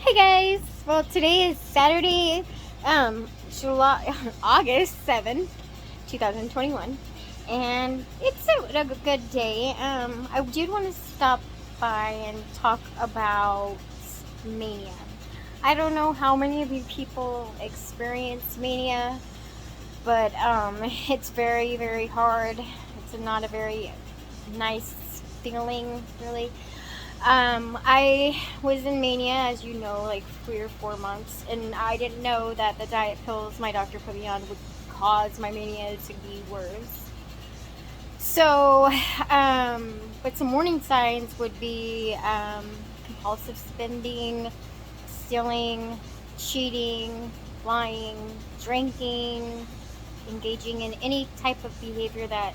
Hey guys! Well, today is Saturday, July, August 7th, 2021, and it's a good day. I did want to stop by and talk about mania. I don't know how many of you people experience mania, but it's very, very hard. It's not a very nice feeling, really. I was in mania, as you know, like 3 or 4 months, and I didn't know that the diet pills my doctor put me on would cause my mania to be worse. So, but some warning signs would be compulsive spending, stealing, cheating, lying, drinking, engaging in any type of behavior that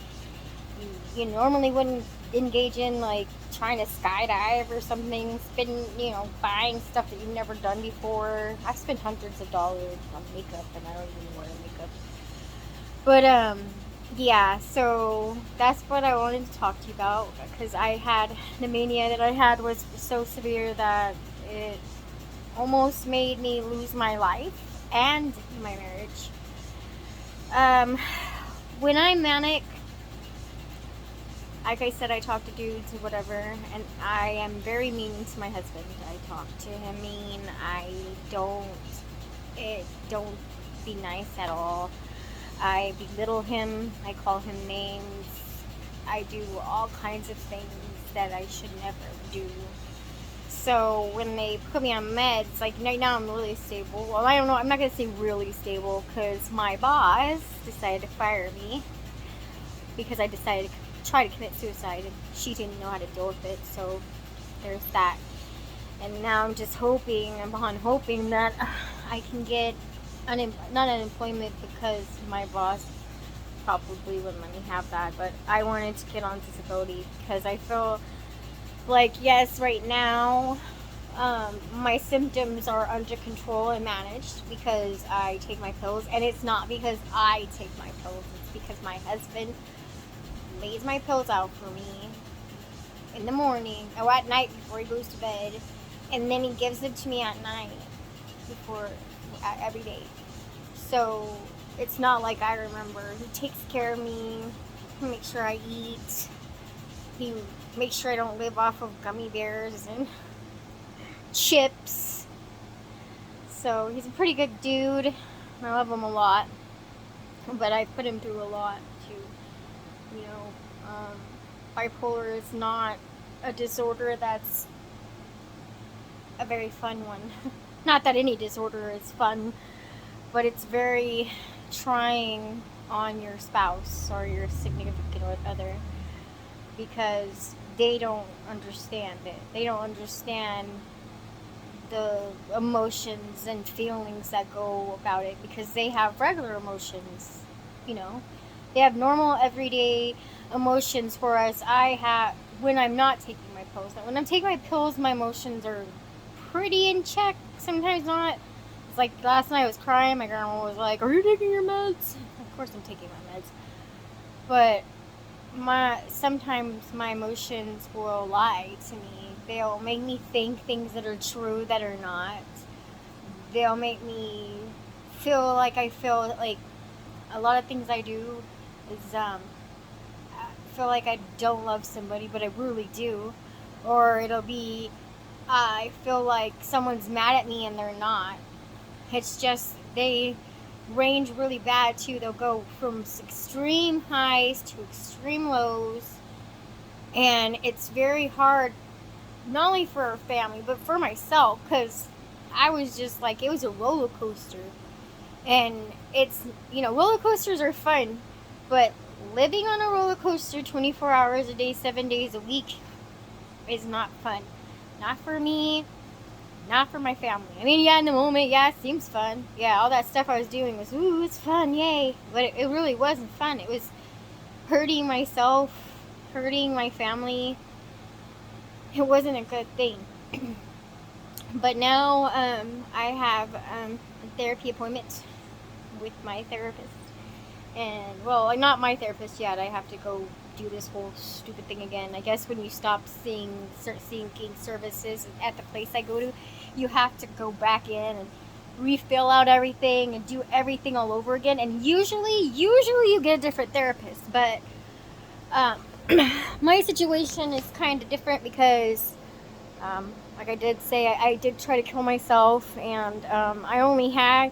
you normally wouldn't engage in, like trying to skydive or something, buying stuff that you've never done before. I've spent hundreds of dollars on makeup and I don't even wear makeup. But yeah, so that's what I wanted to talk to you about, because I had the mania that I had was so severe that it almost made me lose my life and my marriage. When I'm manic, like I said, I talk to dudes or whatever, and I am very mean to my husband. I talk to him mean. Don't be nice at all. I belittle him. I call him names. I do all kinds of things that I should never do. So when they put me on meds, like right now I'm really stable. Well, I don't know. I'm not gonna say really stable because my boss decided to fire me because I decided to try to commit suicide, and she didn't know how to deal with it, so there's that. And now I'm just hoping that I can get not unemployment, because my boss probably wouldn't let me have that, but I wanted to get on disability because I feel like, yes, right now my symptoms are under control and managed because I take my pills, and it's not because I take my pills, it's because my husband lays my pills out for me in the morning or at night before he goes to bed, and then he gives it to me at night before every day. So it's not like I remember. He takes care of me. He makes sure I eat. He makes sure I don't live off of gummy bears and chips. So he's a pretty good dude. I love him a lot, but I put him through a lot too. Bipolar is not a disorder that's a very fun one. Not that any disorder is fun, but it's very trying on your spouse or your significant other because they don't understand it. They don't understand the emotions and feelings that go about it because they have regular emotions, you know. They have normal everyday emotions, whereas I have when I'm not taking my pills. Now, when I'm taking my pills, my emotions are pretty in check. Sometimes not. It's like last night I was crying. My grandma was like, "Are you taking your meds?" Of course I'm taking my meds. But sometimes my emotions will lie to me. They'll make me think things that are true that are not. They'll make me feel like a lot of things I do is I feel like I don't love somebody, but I really do. Or it'll be I feel like someone's mad at me and they're not. It's just they range really bad too. They'll go from extreme highs to extreme lows, and it's very hard, not only for our family but for myself, because I was just like, it was a roller coaster. And it's, roller coasters are fun, but living on a roller coaster 24 hours a day, 7 days a week is not fun. Not for me, not for my family. I mean, yeah, in the moment, yeah, it seems fun. Yeah, all that stuff I was doing was, ooh, it's fun, yay. But it really wasn't fun. It was hurting myself, hurting my family. It wasn't a good thing. But now I have a therapy appointment with my therapist. And, well, not my therapist yet. I have to go do this whole stupid thing again. I guess when you stop seeking services at the place I go to, you have to go back in and refill out everything and do everything all over again. And usually you get a different therapist. But um, my situation is kind of different because, like I did say, I did try to kill myself, and I only had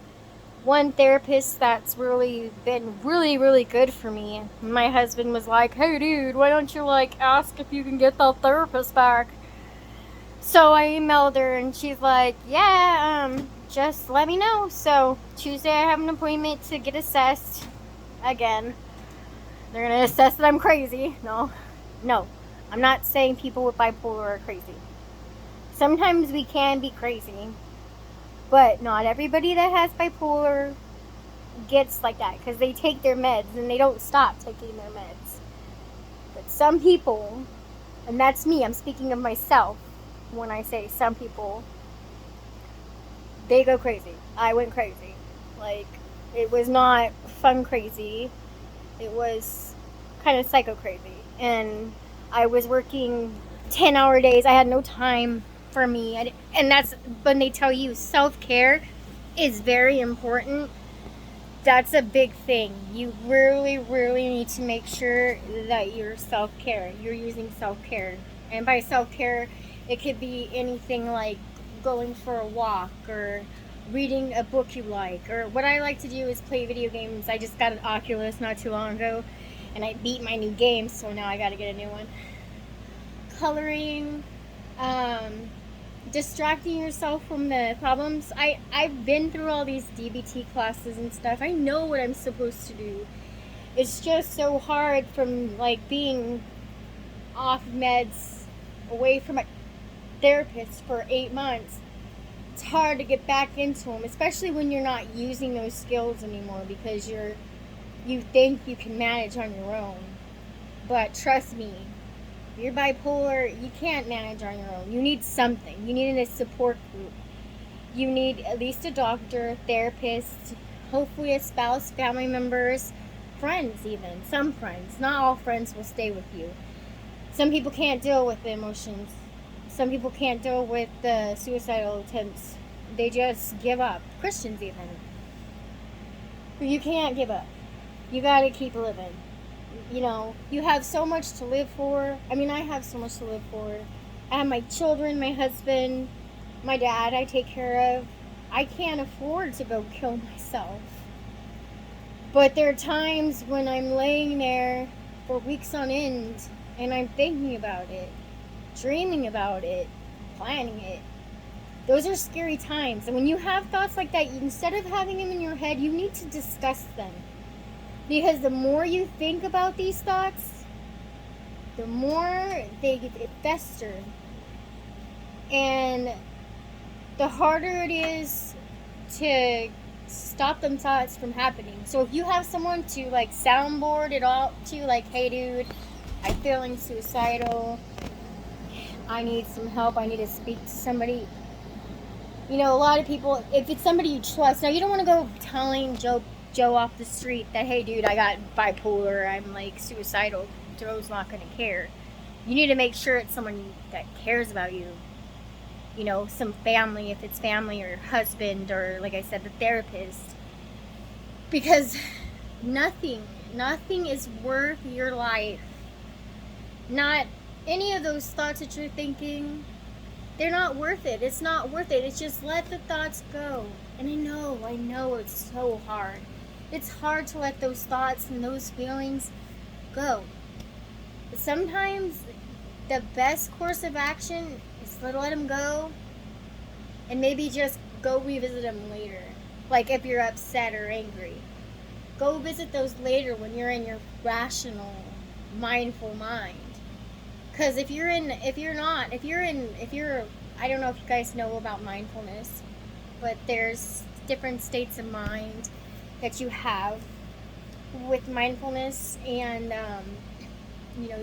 one therapist that's really been really good for me. My husband was like, "Hey dude, why don't you like ask if you can get that therapist back?" So I emailed her and she's like, "Yeah, just let me know." So Tuesday I have an appointment to get assessed again. They're gonna assess that I'm crazy. No, I'm not saying people with bipolar are crazy. Sometimes we can be crazy, but not everybody that has bipolar gets like that, because they take their meds and they don't stop taking their meds. But some people, and that's me, I'm speaking of myself when I say some people, they go crazy. I went crazy. Like, it was not fun crazy. It was kind of psycho crazy. And I was working 10-hour days. I had no time for me. And that's when they tell you self-care is very important. That's a big thing. You really need to make sure that you're using self-care. And by self-care, it could be anything like going for a walk or reading a book you like. Or what I like to do is play video games. I just got an Oculus not too long ago, and I beat my new game, so now I gotta get a new one. Coloring, distracting yourself from the problems. I've been through all these DBT classes and stuff. I know what I'm supposed to do. It's just so hard from like being off meds, away from my therapist for 8 months. It's hard to get back into them, especially when you're not using those skills anymore because you think you can manage on your own. But trust me, if you're bipolar, you can't manage on your own. You need something. You need a support group. You need at least a doctor, therapist, hopefully a spouse, family members, friends even. Some friends. Not all friends will stay with you. Some people can't deal with the emotions. Some people can't deal with the suicidal attempts. They just give up. Christians even. You can't give up. You gotta keep living. You know, you have so much to live for. I mean, I have so much to live for. I have my children, my husband, my dad I take care of. I can't afford to go kill myself. But there are times when I'm laying there for weeks on end and I'm thinking about it, dreaming about it, planning it. Those are scary times. And when you have thoughts like that, instead of having them in your head, you need to discuss them. Because the more you think about these thoughts, the more they fester. And the harder it is to stop them thoughts from happening. So if you have someone to like soundboard it all to, like, "Hey dude, I'm feeling suicidal. I need some help. I need to speak to somebody." You know, a lot of people, if it's somebody you trust, now you don't want to go telling Joe off the street that, "Hey dude, I got bipolar, I'm like suicidal." Joe's not going to care. You need to make sure it's someone that cares about you. You know, some family, if it's family, or husband, or like I said, the therapist. Because nothing is worth your life. Not any of those thoughts that you're thinking, they're not worth it. It's not worth it. It's just let the thoughts go. And I know it's so hard. It's hard to let those thoughts and those feelings go. But sometimes the best course of action is to let them go and maybe just go revisit them later. Like if you're upset or angry, go visit those later when you're in your rational, mindful mind. Because I don't know if you guys know about mindfulness, but there's different states of mind that you have with mindfulness, and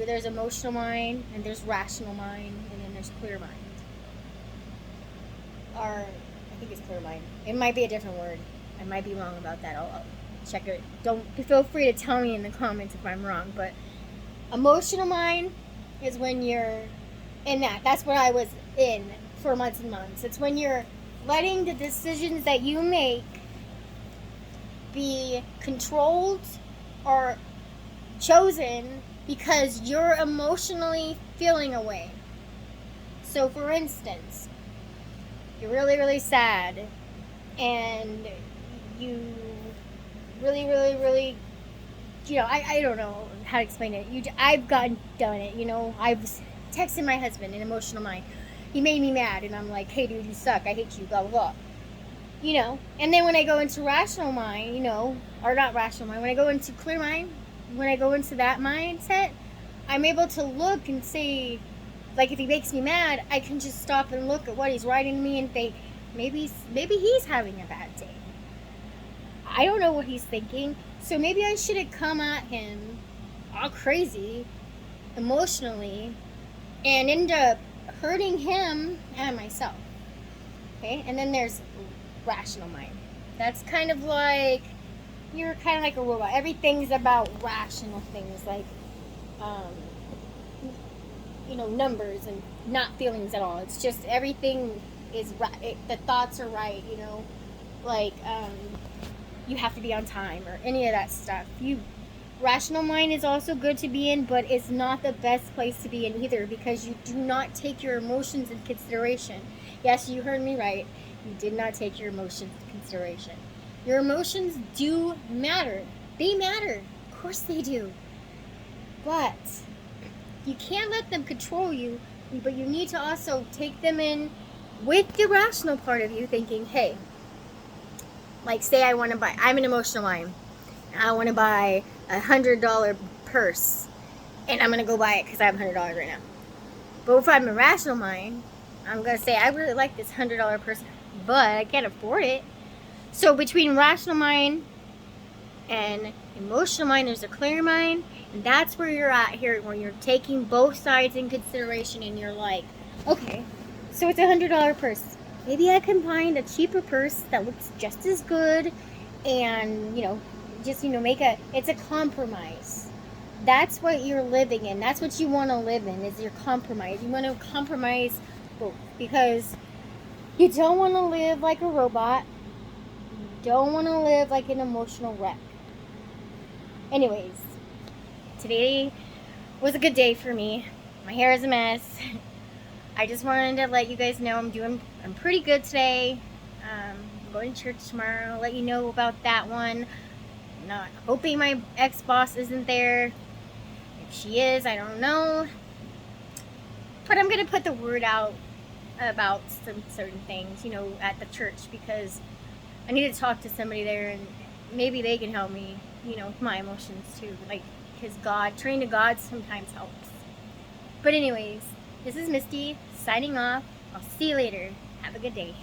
there's emotional mind, and there's rational mind, and then there's clear mind. Or I think it's clear mind. It might be a different word. I might be wrong about that. I'll check it. Don't feel free to tell me in the comments if I'm wrong, but Emotional mind is when you're in that. That's what I was in for months and months. It's when you're letting the decisions that you make be controlled or chosen because you're emotionally feeling a way. So, for instance, you're really, really sad and you really, really, really, I don't know how to explain it. I've done it, I've texted my husband in emotional mind. He made me mad, and I'm like, hey, dude, you suck. I hate you, blah, blah, blah. And then when I go into rational mind, or not rational mind, when I go into clear mind, when I go into that mindset, I'm able to look and say, like, if he makes me mad, I can just stop and look at what he's writing to me and think, maybe he's having a bad day. I don't know what he's thinking, so maybe I shouldn't come at him all crazy emotionally and end up hurting him and myself. Okay, and then there's rational mind. That's kind of like, you're kind of like a robot. Everything's about rational things, like um, numbers and not feelings at all. It's just everything is right. The thoughts are right. Like you have to be on time or any of that stuff. Rational mind is also good to be in, but it's not the best place to be in either, because you do not take your emotions into consideration. Yes, you heard me right. You did not take your emotions into consideration. Your emotions do matter. They matter. Of course they do. But you can't let them control you, but you need to also take them in with the rational part of you thinking, hey, like say I'm an emotional mind. I want to buy $100 purse, and I'm going to go buy it because I have $100 right now. But if I'm a rational mind, I'm going to say, I really like this $100 purse, but I can't afford it. So between rational mind and emotional mind, there's a clear mind, and that's where you're at here, where you're taking both sides in consideration, and you're like, okay, so it's $100 purse. Maybe I can find a cheaper purse that looks just as good, and it's a compromise. That's what you're living in. That's what you want to live in, is your compromise. You want to compromise both, because you don't want to live like a robot. You don't want to live like an emotional wreck. Anyways, today was a good day for me. My hair is a mess. I just wanted to let you guys know I'm pretty good today. I'm going to church tomorrow. I'll let you know about that one. I'm not hoping my ex-boss isn't there. If she is, I don't know. But I'm going to put the word out about some certain things, at the church, because I need to talk to somebody there, and maybe they can help me, with my emotions too. Like, because turning to God sometimes helps. But anyways, this is Misty signing off. I'll see you later. Have a good day.